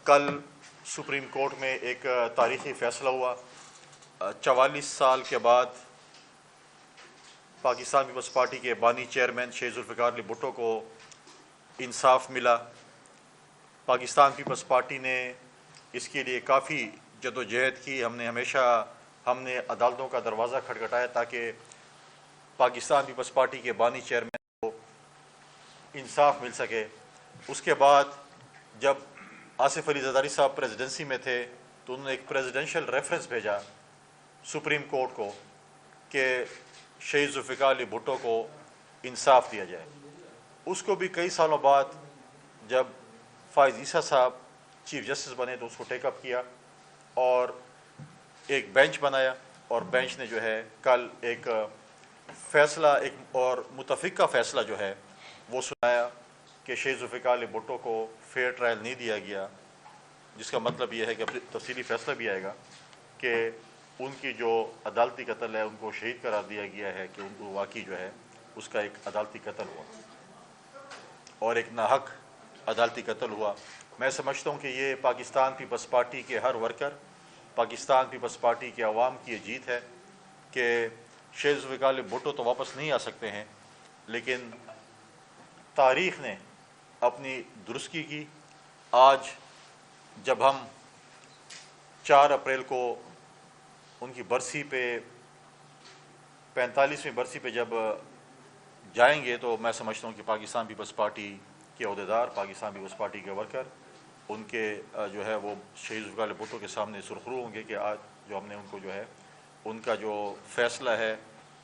کل supreme court میں ایک تاریخی فیصلہ ہوا۔ 44 سال کے بعد پاکستان پیپلز پارٹی کے بانی چیئرمین شیخ ذوالفقار علی بھٹو کو انصاف ملا۔ پاکستان پیپلز پارٹی نے اس کے لیے کافی جدوجہد کی۔ ہم نے عدالتوں کا دروازہ کھٹکھٹایا تاکہ پاکستان پیپلز پارٹی کے بانی چیئرمین کو انصاف مل سکے۔ اس کے بعد جب آصف علی زرداری صاحب پریزیڈنسی میں تھے تو انہوں نے ایک پریزیڈنشل ریفرنس بھیجا سپریم کورٹ کو کہ شیخ ذوالفقار علی بھٹو کو انصاف دیا جائے۔ اس کو بھی کئی سالوں بعد جب فائز عیسیٰ صاحب چیف جسٹس بنے تو اس کو ٹیک اپ کیا اور ایک بینچ بنایا، اور بینچ نے جو ہے کل ایک فیصلہ، ایک اور متفقہ فیصلہ جو ہے وہ سنایا کہ شیخ ذوالفقار علی بھٹو کو فیئر ٹرائل نہیں دیا گیا، جس کا مطلب یہ ہے کہ تفصیلی فیصلہ بھی آئے گا کہ ان کی جو عدالتی قتل ہے ان کو شہید قرار دیا گیا ہے، کہ ان کو واقعی جو ہے اس کا ایک عدالتی قتل ہوا اور ایک ناحق عدالتی قتل ہوا۔ میں سمجھتا ہوں کہ یہ پاکستان پیپلز پارٹی کے ہر ورکر، پاکستان پیپلز پارٹی کے عوام کی یہ جیت ہے کہ شیخ ذوالفقار علی بھٹو تو واپس نہیں آ سکتے ہیں، لیکن تاریخ نے اپنی درستگی کی۔ آج جب ہم 4 اپریل کو ان کی برسی پہ 45ویں برسی پہ جب جائیں گے تو میں سمجھتا ہوں کہ پاکستان پیپلز پارٹی کے عہدیدار، پاکستان پیپلز پارٹی کے ورکر، ان کے جو ہے وہ شیخ ذوالفقار علی بھٹو کے سامنے سرخرو ہوں گے کہ آج جو ہم نے ان کو جو ہے ان کا جو فیصلہ ہے،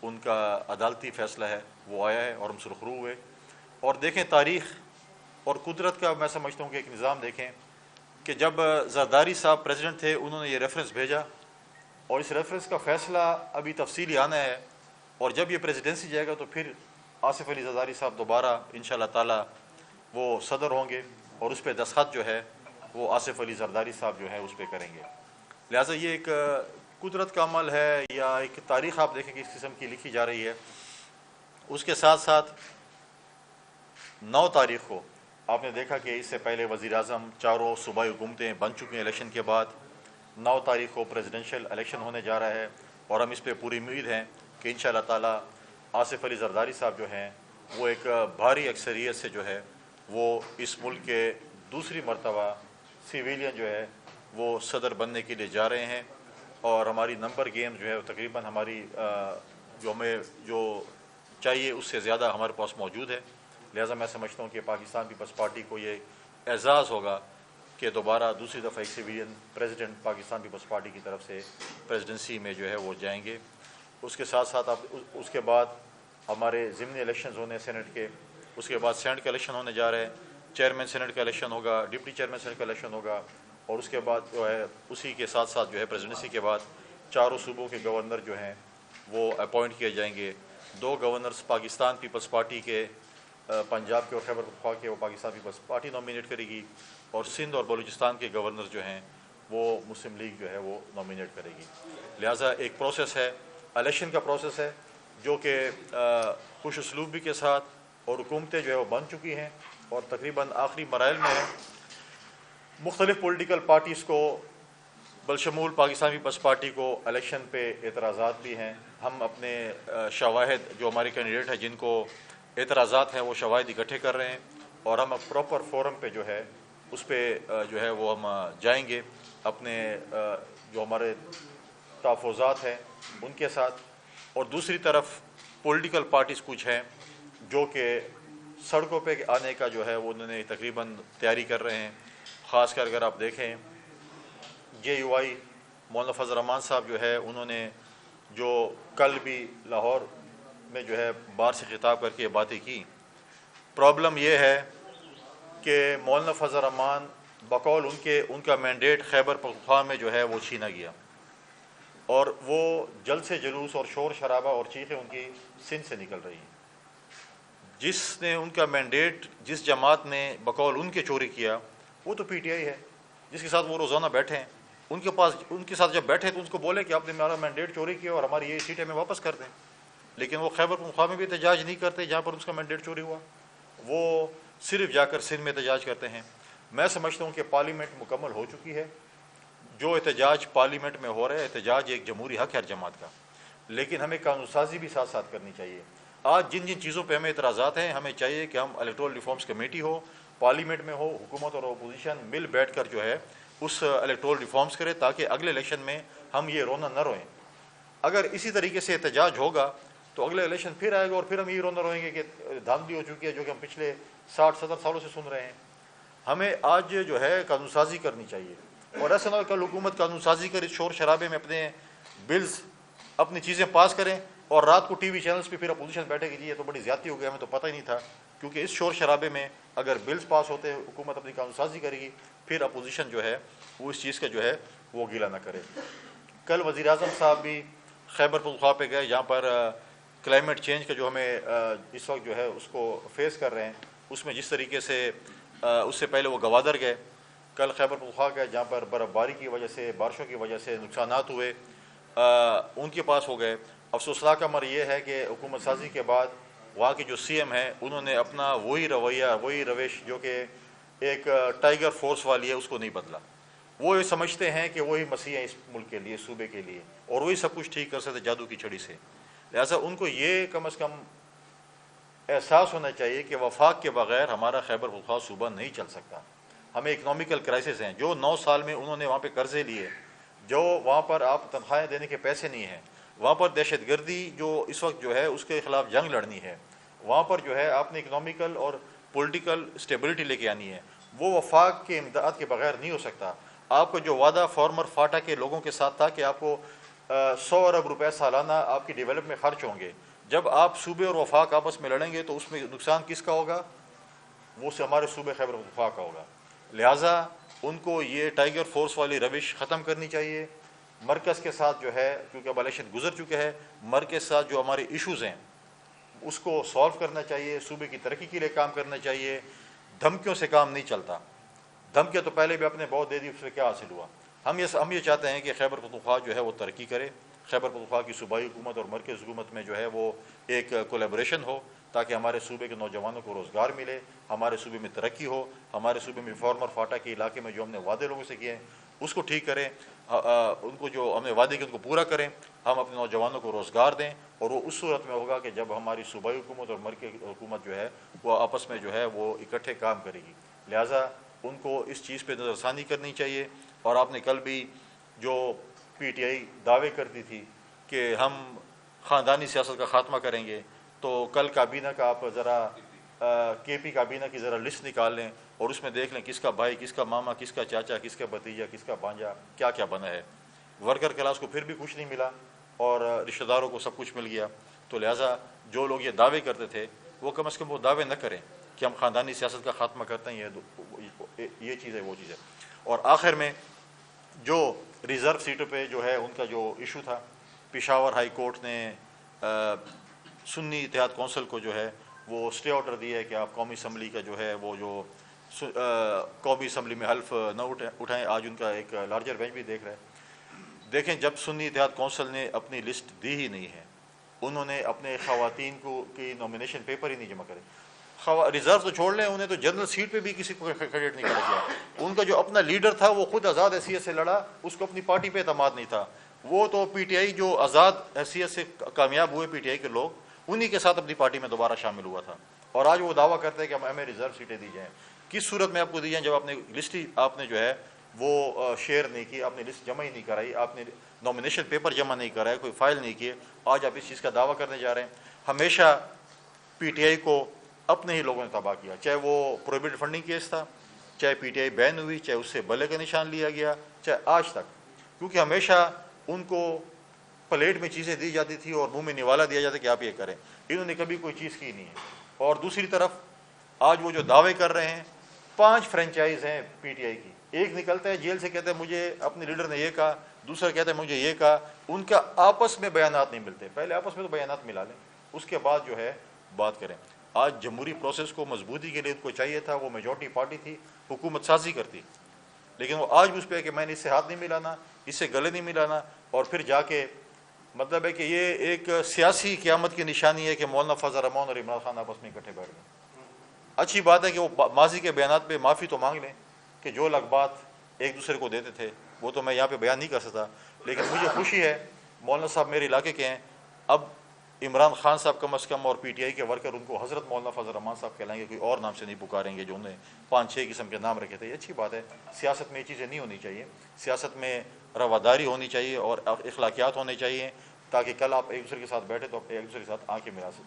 ان کا عدالتی فیصلہ ہے وہ آیا ہے اور ہم سرخرو ہوئے۔ اور دیکھیں تاریخ اور قدرت کا میں سمجھتا ہوں کہ ایک نظام دیکھیں کہ جب زرداری صاحب پریزیڈنٹ تھے انہوں نے یہ ریفرنس بھیجا اور اس ریفرنس کا فیصلہ ابھی تفصیلی آنا ہے، اور جب یہ پریزیڈنسی جائے گا تو پھر آصف علی زرداری صاحب دوبارہ انشاءاللہ تعالی وہ صدر ہوں گے اور اس پہ دستخط جو ہے وہ آصف علی زرداری صاحب جو ہے اس پہ کریں گے۔ لہٰذا یہ ایک قدرت کا عمل ہے یا ایک تاریخ آپ دیکھیں کہ اس قسم کی لکھی جا رہی ہے۔ اس کے ساتھ ساتھ 9 تاریخ کو آپ نے دیکھا کہ اس سے پہلے وزیر اعظم، چاروں صوبائی حکومتیں بن چکی ہیں الیکشن کے بعد۔ 9 تاریخ کو پریزیڈنشل الیکشن ہونے جا رہا ہے اور ہم اس پہ پوری امید ہیں کہ انشاءاللہ تعالی آصف علی زرداری صاحب جو ہیں وہ ایک بھاری اکثریت سے جو ہے وہ اس ملک کے دوسری مرتبہ سویلین جو ہے وہ صدر بننے کے لیے جا رہے ہیں، اور ہماری نمبر گیم جو ہے وہ تقریباً ہماری جو ہمیں جو چاہیے اس سے زیادہ ہمارے پاس موجود ہے۔ لہٰذا میں سمجھتا ہوں کہ پاکستان پیپلز پارٹی کو یہ اعزاز ہوگا کہ دوبارہ دوسری دفعہ ایک سویلین پریزیڈنٹ پاکستان پیپلز پارٹی کی طرف سے پریزیڈنسی میں جو ہے وہ جائیں گے۔ اس کے ساتھ ساتھ اس کے بعد ہمارے ضمنی الیکشنز ہونے ہیں سینٹ کے، اس کے بعد سینٹ کا الیکشن ہونے جا رہے ہیں، چیئرمین سینٹ کا الیکشن ہوگا، ڈپٹی چیئرمین سینٹ کا الیکشن ہوگا، اور اس کے بعد جو ہے اسی کے ساتھ ساتھ جو ہے پریزیڈنسی کے بعد چاروں صوبوں کے گورنر جو ہیں وہ اپوائنٹ کیے جائیں گے۔ 2 گورنرز پاکستان پیپلز پارٹی کے، پنجاب کے اور خیبر پختونخوا کے وہ پاکستان پیپلز پارٹی نامینیٹ کرے گی، اور سندھ اور بلوچستان کے گورنر جو ہیں وہ مسلم لیگ جو ہے وہ نامینیٹ کرے گی۔ لہٰذا ایک پروسیس ہے، الیکشن کا پروسیس ہے جو کہ خوش اسلوبی کے ساتھ، اور حکومتیں جو ہے وہ بن چکی ہیں اور تقریباً آخری مراحل میں ہیں۔ مختلف پولیٹیکل پارٹیز کو بلشمول پاکستان پیپلز پارٹی کو الیکشن پہ اعتراضات بھی ہیں۔ ہم اپنے شواہد جو ہمارے کینڈیڈیٹ ہیں جن کو اعتراضات ہیں وہ شواہد اکٹھے کر رہے ہیں، اور ہم پراپر فورم پہ جو ہے اس پہ جو ہے وہ ہم جائیں گے اپنے جو ہمارے تحفظات ہیں ان کے ساتھ۔ اور دوسری طرف پولیٹیکل پارٹیز کچھ ہیں جو کہ سڑکوں پہ آنے کا جو ہے وہ انہوں نے تقریباً تیاری کر رہے ہیں۔ خاص کر اگر آپ دیکھیں JUI مولانا فضل الرحمان صاحب جو ہے انہوں نے جو کل بھی لاہور میں جو ہے بار سے خطاب کر کے باتیں کی۔ پرابلم یہ ہے کہ مولانا فضل الرحمان بقول ان کا مینڈیٹ خیبر پختونخوا میں جو ہے وہ چھینا گیا، اور وہ جلد سے جلوس اور شور شرابہ اور چیخیں ان کی سندھ سے نکل رہی ہیں۔ جس نے ان کا مینڈیٹ، جس جماعت نے بقول ان کے چوری کیا وہ تو PTI ہے، جس کے ساتھ وہ روزانہ بیٹھے ہیں۔ ان کے ساتھ جب بیٹھے تو ان کو بولے کہ آپ نے ہمارا مینڈیٹ چوری کیا اور ہماری یہ سیٹیں ہمیں واپس کر دیں، لیکن وہ خیبر پختونخوا میں بھی احتجاج نہیں کرتے جہاں پر اس کا مینڈیٹ چوری ہوا، وہ صرف جا کر سندھ میں احتجاج کرتے ہیں۔ میں سمجھتا ہوں کہ پارلیمنٹ مکمل ہو چکی ہے. جو احتجاج پارلیمنٹ میں ہو رہا ہے احتجاج ایک جمہوری حق ہے ہر جماعت کا, لیکن ہمیں قانون سازی بھی ساتھ ساتھ کرنی چاہیے. آج جن جن چیزوں پہ ہمیں اعتراضات ہیں, ہمیں چاہیے کہ ہم الیکٹورل ریفارمز کمیٹی ہو, پارلیمنٹ میں ہو, حکومت اور اپوزیشن مل بیٹھ کر جو ہے اس الیکٹورل ریفارمز کرے, تاکہ اگلے الیکشن میں ہم یہ رونا نہ روئیں. اگر اسی طریقے سے احتجاج ہوگا تو اگلے الیکشن پھر آئے گا اور پھر ہم یہ رونا روئیں گے کہ دھاندلی ہو چکی ہے, جو کہ ہم پچھلے 60-70 سالوں سے سن رہے ہیں. ہمیں آج جو ہے قانون سازی کرنی چاہیے, اور ایسا نہ ہو کل حکومت قانون سازی کر اس شور شرابے میں اپنے بلز اپنی چیزیں پاس کریں اور رات کو ٹی وی چینلز پہ پھر اپوزیشن بیٹھے کہ جی یہ تو بڑی زیادتی ہو گئی, ہمیں تو پتہ ہی نہیں تھا. کیونکہ اس شور شرابے میں اگر بلز پاس ہوتے حکومت اپنی قانون سازی کرے گی, پھر اپوزیشن جو ہے وہ اس چیز کا جو ہے وہ گیلا نہ کرے. کل وزیر اعظم صاحب بھی خیبر پختونخوا پہ گئے, جہاں پر کلائمیٹ چینج کا جو ہمیں اس وقت جو ہے اس کو فیس کر رہے ہیں, اس میں جس طریقے سے اس سے پہلے وہ گوادر گئے, کل خیبر پختونخوا گئے جہاں پر برف باری کی وجہ سے, بارشوں کی وجہ سے نقصانات ہوئے, ان کے پاس ہو گئے. افسوسناک امر یہ ہے کہ حکومت سازی کے بعد وہاں کے جو سی ایم ہیں انہوں نے اپنا وہی رویہ وہی روش جو کہ ایک ٹائیگر فورس والی ہے اس کو نہیں بدلا. وہ یہ سمجھتے ہیں کہ وہی مسیح ہیں اس ملک کے لیے, صوبے کے لیے, اور وہی سب کچھ ٹھیک کر سکتے جادو کی چھڑی سے. لہٰذا ان کو یہ کم از کم احساس ہونا چاہیے کہ وفاق کے بغیر ہمارا خیبر پختونخوا صوبہ نہیں چل سکتا. ہمیں اکنامیکل کرائسس ہیں, جو 9 سال میں انہوں نے وہاں پہ قرضے لیے, جو وہاں پر آپ تنخواہیں دینے کے پیسے نہیں ہیں, وہاں پر دہشت گردی جو اس وقت جو ہے اس کے خلاف جنگ لڑنی ہے, وہاں پر جو ہے آپ نے اکنامیکل اور پولیٹیکل اسٹیبلٹی لے کے آنی ہے, وہ وفاق کے امداد کے بغیر نہیں ہو سکتا. آپ کا جو وعدہ فارمر فاٹا کے لوگوں کے ساتھ تھا کہ آپ کو 100 ارب روپے سالانہ آپ کی ڈیولپمنٹ میں خرچ ہوں گے, جب آپ صوبے اور وفاق آپس میں لڑیں گے تو اس میں نقصان کس کا ہوگا؟ وہ سے ہمارے صوبے خیبر پختونخوا کا ہوگا. لہٰذا ان کو یہ ٹائیگر فورس والی روش ختم کرنی چاہیے. مرکز کے ساتھ جو ہے, کیونکہ اب الیکشن گزر چکے ہیں, مرکز کے ساتھ جو ہمارے ایشوز ہیں اس کو سالو کرنا چاہیے, صوبے کی ترقی کے لیے کام کرنا چاہیے. دھمکیوں سے کام نہیں چلتا. دھمکیاں تو پہلے بھی آپ نے بہت دے دی, اس سے کیا حاصل ہوا؟ ہم یہ چاہتے ہیں کہ خیبر پختونخوا جو ہے وہ ترقی کرے, خیبر پختونخوا کی صوبائی حکومت اور مرکز حکومت میں جو ہے وہ ایک کولیبریشن ہو, تاکہ ہمارے صوبے کے نوجوانوں کو روزگار ملے, ہمارے صوبے میں ترقی ہو, ہمارے صوبے میں فارمر فاٹا کے علاقے میں جو ہم نے وعدے لوگوں سے کیے ہیں اس کو ٹھیک کریں, ان کو جو ہم نے وعدے کیے ان کو پورا کریں, ہم اپنے نوجوانوں کو روزگار دیں. اور وہ اس صورت میں ہوگا کہ جب ہماری صوبائی حکومت اور مرکزی حکومت جو ہے وہ آپس میں جو ہے وہ اکٹھے کام کرے گی. لہٰذا ان کو اس چیز پہ نظر ثانی کرنی چاہیے. اور آپ نے کل بھی جو پی ٹی آئی دعوے کرتی تھی کہ ہم خاندانی سیاست کا خاتمہ کریں گے, تو کل کابینہ کا آپ ذرا کے پی کابینہ کی ذرا لسٹ نکال لیں اور اس میں دیکھ لیں کس کا بھائی, کس کا ماما, کس کا چاچا, کس کا بھتیجا, کس کا بھانجا کیا کیا بنا ہے. ورکر کلاس کو پھر بھی کچھ نہیں ملا اور رشتہ داروں کو سب کچھ مل گیا. تو لہٰذا جو لوگ یہ دعوے کرتے تھے وہ کم از کم وہ دعوے نہ کریں کہ ہم خاندانی سیاست کا خاتمہ کرتے ہیں, یہ چیز ہے وہ چیز ہے. اور آخر میں جو ریزرو سیٹوں پہ جو ہے ان کا جو ایشو تھا, پشاور ہائی کورٹ نے سنی اتحاد کونسل کو جو ہے وہ اسٹے آرڈر دیا ہے کہ آپ قومی اسمبلی کا جو ہے وہ جو قومی اسمبلی میں حلف نہ اٹھائیں. آج ان کا ایک لارجر بینچ بھی دیکھ رہا ہے. دیکھیں, جب سنی اتحاد کونسل نے اپنی لسٹ دی ہی نہیں ہے, انہوں نے اپنے خواتین کو کی نامینیشن پیپر ہی نہیں جمع کرے, ریزرو تو چھوڑ لیں, انہیں تو جنرل سیٹ پہ بھی کسی کو کینڈیڈیٹ نہیں کھڑا کیا. ان کا جو اپنا لیڈر تھا وہ خود آزاد حیثیت سے لڑا, اس کو اپنی پارٹی پہ اعتماد نہیں تھا. وہ تو پی ٹی آئی جو آزاد حیثیت سے کامیاب ہوئے پی ٹی آئی کے لوگ, انہی کے ساتھ اپنی پارٹی میں دوبارہ شامل ہوا تھا. اور آج وہ دعویٰ کرتے ہیں کہ ہمیں ریزرو سیٹیں دی جائیں. کس صورت میں آپ کو دی جائیں؟ جب آپ نے لسٹ ہی آپ نے جو ہے وہ شیئر نہیں کی, آپ نے لسٹ جمع ہی نہیں کرائی, آپ نے نامینیشن پیپر جمع نہیں کرایا, کوئی فائل نہیں کیے, آج آپ اس چیز کا دعویٰ کرنے جا رہے ہیں. ہمیشہ پی ٹی آئی کو اپنے ہی لوگوں نے تباہ کیا, چاہے وہ پروہیبٹڈ فنڈنگ کیس تھا, چاہے پی ٹی آئی بین ہوئی, چاہے اس سے بلے کا نشان لیا گیا, چاہے آج تک. کیونکہ ہمیشہ ان کو پلیٹ میں چیزیں دی جاتی تھی اور منہ میں نوالا دیا جاتا کہ آپ یہ کریں. انہوں نے کبھی کوئی چیز کی نہیں ہے. اور دوسری طرف آج وہ جو دعوے کر رہے ہیں, 5 فرینچائز ہیں پی ٹی آئی کی, ایک نکلتا ہے جیل سے کہتا ہے مجھے اپنے لیڈر نے یہ کہا, دوسرا کہتا ہے مجھے یہ کہا. ان کا آپس میں بیانات نہیں ملتے. پہلے آپس میں تو بیانات ملا لیں, اس کے بعد جو ہے بات کریں. آج جمہوری پروسیس کو مضبوطی کے لیے کو چاہیے تھا, وہ میجورٹی پارٹی تھی, حکومت سازی کرتی, لیکن وہ آج بھی اس پہ کہ میں نے اس سے ہاتھ نہیں ملانا, اس سے گلے نہیں ملانا. اور پھر جا کے مطلب ہے کہ یہ ایک سیاسی قیامت کی نشانی ہے کہ مولانا فضل الرحمان اور عمران خان آپس میں اکٹھے بیٹھ گئے. اچھی بات ہے کہ وہ ماضی کے بیانات پہ معافی تو مانگ لیں, کہ جو لقبات ایک دوسرے کو دیتے تھے وہ تو میں یہاں پہ بیان نہیں کر سکتا، لیکن مجھے خوشی ہے مولانا صاحب میرے علاقے کے ہیں، اب عمران خان صاحب کم از کم اور پی ٹی آئی کے ورکر ان کو حضرت مولانا فضل الرحمان صاحب کہلائیں گے، کوئی اور نام سے نہیں پکاریں گے جو انہوں نے 5-6 قسم کے نام رکھے تھے۔ یہ اچھی بات ہے، سیاست میں یہ چیزیں نہیں ہونی چاہیے، سیاست میں رواداری ہونی چاہیے اور اخلاقیات ہونے چاہیے، تاکہ کل آپ ایک دوسرے کے ساتھ بیٹھے تو آپ ایک دوسرے کے ساتھ آنکھیں ملا سکیں۔